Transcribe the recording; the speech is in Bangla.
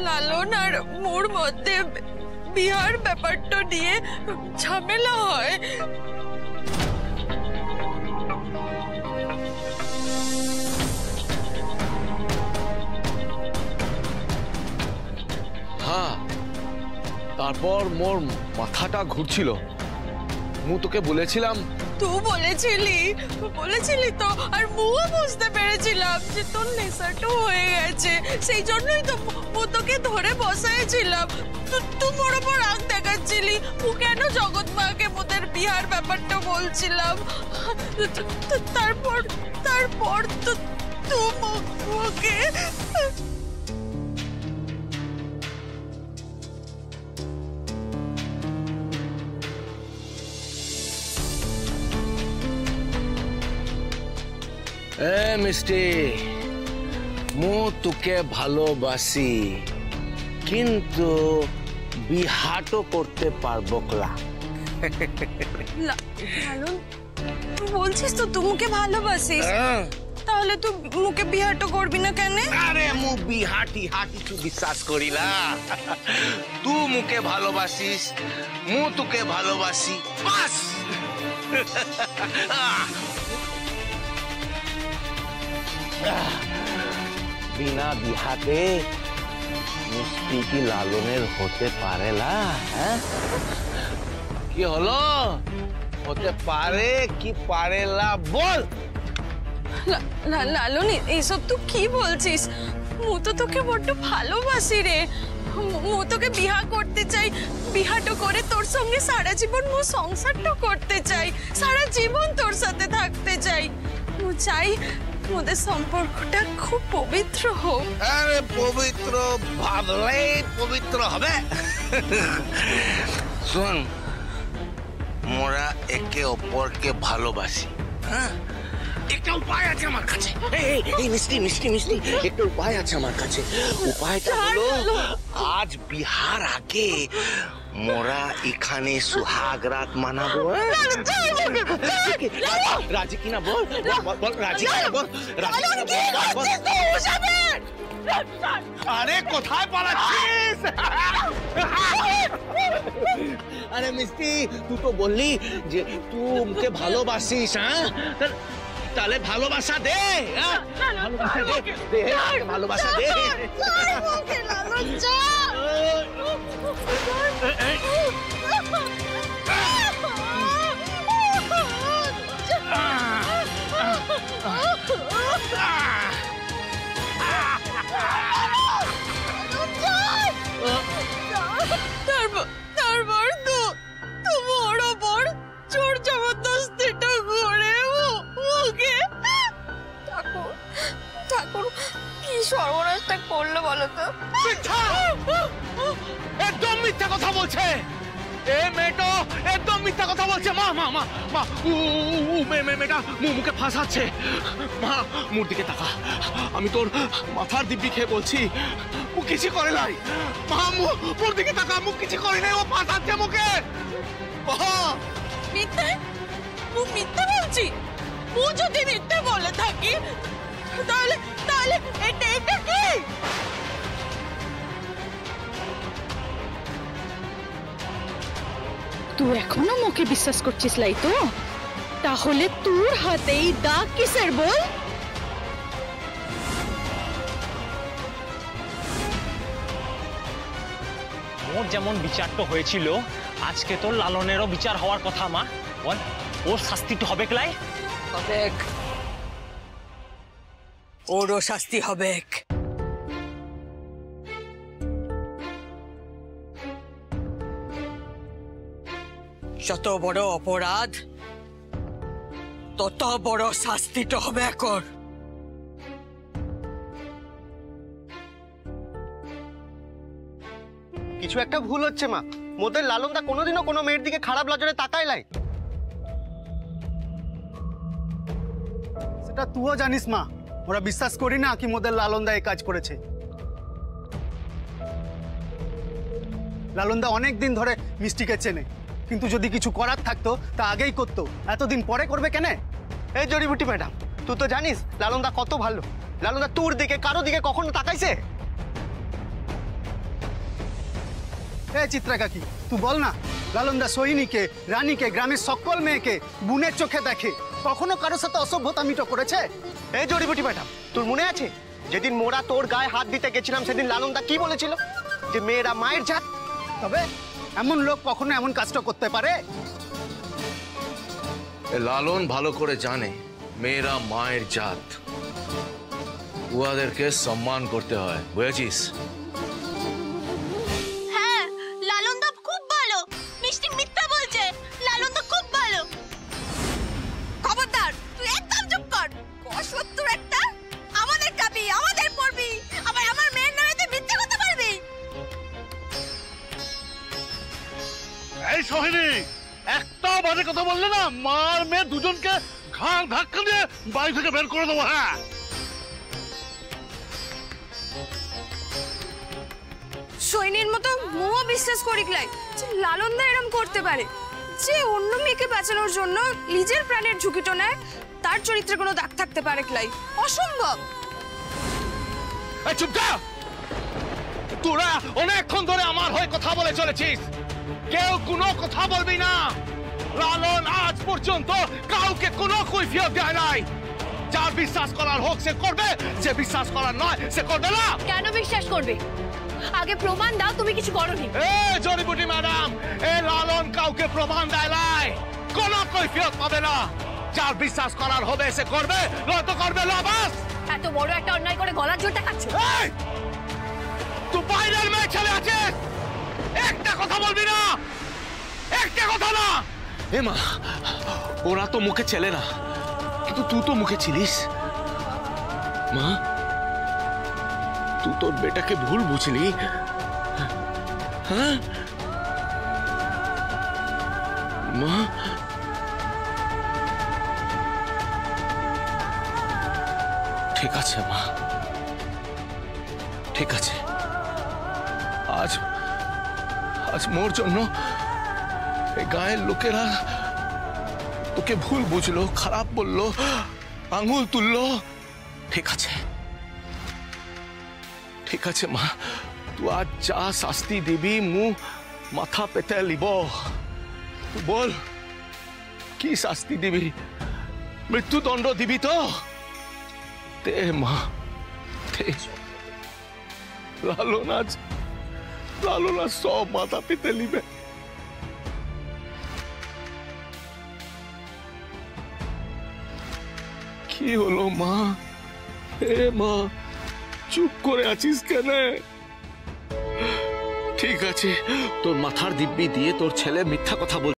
লালন আর মোর মধ্যে বিহার ব্যাপারটা নিয়ে ঝামেলা হয়। হ্যাঁ, তারপর মোর মাথাটা ঘুরছিল। মু তোকে বলেছিলাম। তুই বলেছিলি তো, আর মুও বুঝতে পেরেছিলাম যে তোর নেশাটা হয়ে গেছে। সেই জন্যই তো মু তোকে ধরে বসাইছিলাম। তুই মোর ওপর রাগ দেখাচ্ছিলি। মু কেন জগৎ মাকে মোদের বিহার ব্যাপারটা বলছিলাম। তারপর তো তুই মুখে মিষ্টি, মু তোকে ভালোবাসি, কিন্তু বিহাটো করতে পারবো না। লালন, তুই বলছিস তো তুই মুকে ভালোবাসিস, তাহলে তুই মুকে বিহাটো করবি না কেন? আরে মু বিহাটি কিছু বিশ্বাস করি না। তুই মুকে ভালোবাসিস, মু তোকে ভালোবাসি, বাস। বিনা বিহাতে মিষ্টি কি লালনের হতে পারে না? হ্যাঁ, কি হলো? হতে পারে কি পারে না বল। লালন, এইসব তুই কি বলছিস? মু তো তোকে বড্ড ভালোবাসি রে। মু তোকে বিহা করতে চাই, বিহাটো করে তোর সঙ্গে সারা জীবন মু সংসারটা করতে চাই, সারা জীবন তোর সাথে থাকতে চাই। মু চাই মোদের সম্পর্কটা খুব পবিত্র হোক। আরে পবিত্র ভাবলেই পবিত্র হবে। শোন, মোরা একে অপরকে ভালোবাসি। হ্যাঁ, একটা উপায় আছে আমার কাছে। এই মিষ্টি, একটা উপায় আছে আমার কাছে। উপায়টা হলো, আজ বিহার আগে মোরা এখানে সুহাগ রাত মানাবো। রাজি কিনা বল, রাজি কিনা বল। আরে কোথায় পালাচ্ছিস? আরে মিষ্টি, তুই তো বললি যে তুই ওকে ভালোবাসিস। হ্যাঁ, তাহলে ভালোবাসা দে। ভালোবাসা দে। তারপর তো বড় বড় জোর জবরদস্তিটা করে ওকে। ঠাকুর কি সর্বনাশটা করলো বলো তো? একদম মিথ্যা কথা বলছে এ মেয়েটা, একদম মিথ্যা কথা বলছে। মা মেয়েটা মুখে ফাঁসাচ্ছে। মা, মুর দিকে তাকা। আমি তোর মাথার দিব্যি খেয়ে বলছি, ও কিছু করে নাই। মা, মুর দিকে তাকা, মুখ কিছু করে নাই, ও ফাঁসাচ্ছে মুখে। মিথ্যে? মিথ্যে বলছি? ও যদি মিথ্যে বলে থাকি, তাহলে এটা কি? তুই এখনো মুখে বিশ্বাস করছিস লাই তো? তাহলে তোর হাতেই দাগ কিসের বল? ওর যেমন বিচারটা হয়েছিল, আজকে তোর লালনেরও বিচার হওয়ার কথা। মা বল, ওর শাস্তিটা হবে ক্লাই? ওরও শাস্তি হবে। যত বড় অপরাধ তত বড় শাস্তিটা হবে। এখন কিছু একটা ভুল হচ্ছে মা। মোদের লালনদা কোনোদিনও কোনো মেয়ের দিকে খারাপ নজরে তাকায় নাই। সেটা তুইও জানিস মা। ওরা বিশ্বাস করি না কি মোদের লালনদা এই কাজ করেছে। লালনদা অনেক দিন ধরে মিষ্টিকে চেনে, কিন্তু যদি কিছু করার থাকতো তা আগেই করতো। এতদিন পরে করবে কেন? এই জড়িবুটি ম্যাডাম, তুই তো জানিস লালনদা কত ভালো। লালনদা তোর দিকে কারো দিকে কখনো তাকাইছে? এ চিত্রা কাকি তুই বল না, লালনদা সোহিনীকে, রানীকে, গ্রামের সকল মেয়েকে বুনের চোখে দেখে, কখনো কারোর সাথে অসভ্যতা মিটো করেছে? এই জড়িবুটি ম্যাডাম, তোর মনে আছে যেদিন মোরা তোর গায়ে হাত দিতে গেছিলাম সেদিন লালনদা কি বলেছিল? যে মেয়েরা মায়ের জাত। তবে এমন লোক কখনো এমন কাজটা করতে পারে? লালন ভালো করে জানে মেয়েরা মায়ের জাত, উহাদেরকে সম্মান করতে হয়, বুঝেছিস? হ্যাঁ, লালনদা খুব ভালো। মিষ্টি মিথ্যা বলছে, লালনদা খুব ভালো। খবরদার, তুই একদম চুপ কর। অসত্তর একটা, আমাদের খাবি, আমাদের পড়বি, আবার আমার মেয়ের নামে তুই মিথ্যা কথা বলবি। এই সোহিনী, একটা বাজে কথা বললে না, মার মেয়ে দুজনকে ঘাড় ধাক্কা দিয়ে বাড়ি থেকে বের করে দেবো। হ্যাঁ, সৈনির মতো মুও বিশ্বাস করি ক্লাই যে লালনদা এরম করতে পারে, যে অন্য মেয়েকে বাঁচানোর জন্য নিজের প্রাণের ঝুঁকিটা নেয়, তার চরিত্রে কোনো দাগ থাকতে পারে ক্লাই? অসম্ভব। এই চুপ কর! তোরা অনেকক্ষণ ধরে আমার হয়ে কথা বলে চলেছিস, কেউ কোনো কথা বলবি না। লালন আজ পর্যন্ত কাউকে কোনো কৈফিয়ত দেয় নাই। যার বিশ্বাস করার হোক সে করবে, যে বিশ্বাস করার নয় সে করবে না। কেন বিশ্বাস করবে? আগে প্রমাণ দাও তুমি কিছু করোনি। এ জড়িবুটি ম্যাডাম, এ লালন কাউকে প্রমাণ দেয় নাই, কোনো কৈফিয়ত পাবে না। যার বিশ্বাস করার হবে সে করবে, নয়তো করবে না। বাস, এত বড় একটা অন্যায় করে গলার জোর দেখাচ্ছ। এই তুই বাইরের মেয়ে ছেলে আছিস, একটা কথা বলবি না, একটা কথা না। এ মা, ওরা তো মুখে ছেলে না, কিন্তু তুই তো মুখে ছিলিস। মা, তুই তোর বেটাকে ভুল বুঝলি? হ্যাঁ মা, ঠিক আছে মা, ঠিক আছে। আজ আজ মোর জন্য এই গায়ের লোকেরা তোকে ভুল বুঝলো, খারাপ বললো, আঙুল তুললো। ঠিক আছে, ঠিক আছে মা, তুই আজ যা শাস্তি দিবি মু মাথা পেতে লিব। তুই বল কি শাস্তি দিবি? মৃত্যুদণ্ড দিবি তো? দে মা, দে। লালন আজ সব মাথা পেতে লিবে। কি হলো মা? এ মা, চুপ করে আছিস কেন? ঠিক আছে, তোর মাথার দিব্যি দিয়ে তোর ছেলে মিথ্যা কথা বল।